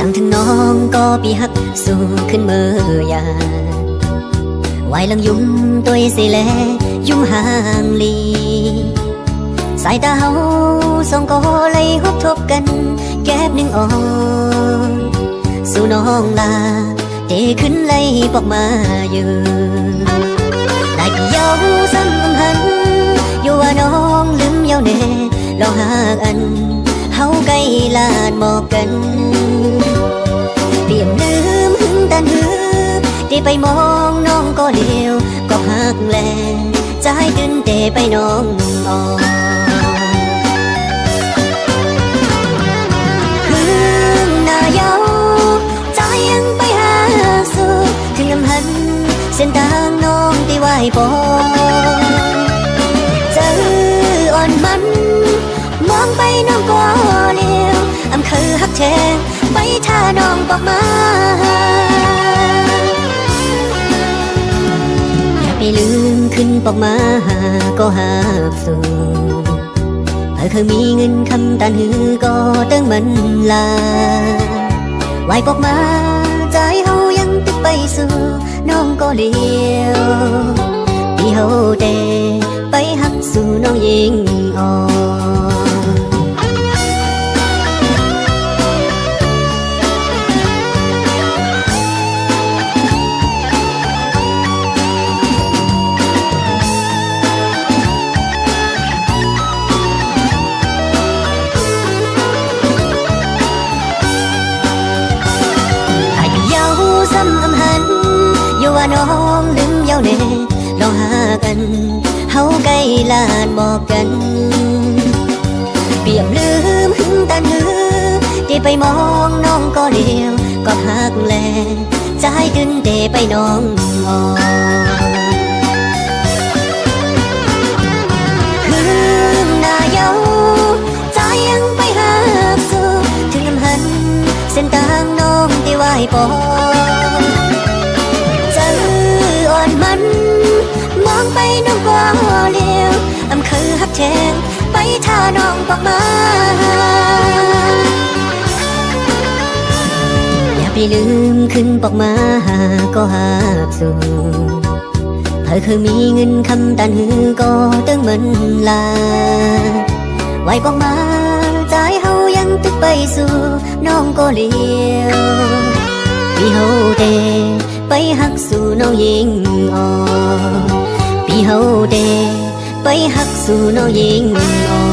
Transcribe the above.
สั่งถึงน้องก็ปีหักสู้ขึ้นเมื่อยานไหวลังยุ่มตัวสิแลยุ่มห่างลีสายตาเฮาสองก็เลยฮบทบกันแก้บหนึ่งอ่อนสู่น้องลาเตขึ้นเลยบอกมาอยู่ได้กี่เย้าซ้ำหันอยู่ว่าน้องลืมเย้าแน่เราหากอันเฮาใกล้ลาดหมอกกันเตรียมลืมหึงตันหือที่ไปมองน้องก็เลี้ยวก็หักแลใจตื่นเตไปน้องอ่อนหึงหน้าเย้าใจยังไปหาสู่ถึงลำหันเส้นทางน้องที่ไหวปองเจออ่อนมันมองไปน้องก็เลี้ยวอำคือหักแทงไปท่าน้องบอกมาอย่าไปลืมขึ้นปอกมาหาก็หาสู่เคยมีเงินคำตันหือก็ตั้งมันลาไหวปอกมาใจเฮายังติดไปสู่น้องก็เลี้ยวที่เฮาเดไปหักสู่น้องยิงอ่อนอยู่ว่าน้องลืมเย้าแน่เราหากันเฮาใกล้ลาดบอกกันเปรียบลืมหึงตันหือที่ไปมองน้องก็เลี้ยวก็หักแลใจตื่นเตไปน้องอ่อนหึงหน้าเย้าใจยังไปหาสู่ถึงลำหันเส้นทางน้องที่ไหวปองอ่อนมันมองไปน้องก็เลี้ยวอำคือหักแทงไปท่าน้องบอกมาอย่าไปลืมขึ้นปอกมาหาก็หาสู่เคยมีเงินคำตันหือก็ตั้งมันลาไหวปอกมาใจเฮายังตึกไปสู่น้องก็เลี้ยวพี่เฮาเดไปหักสู่น้องยิงอ่อนพี่เฮาเดไปหักสู่น้องยิงอ่อน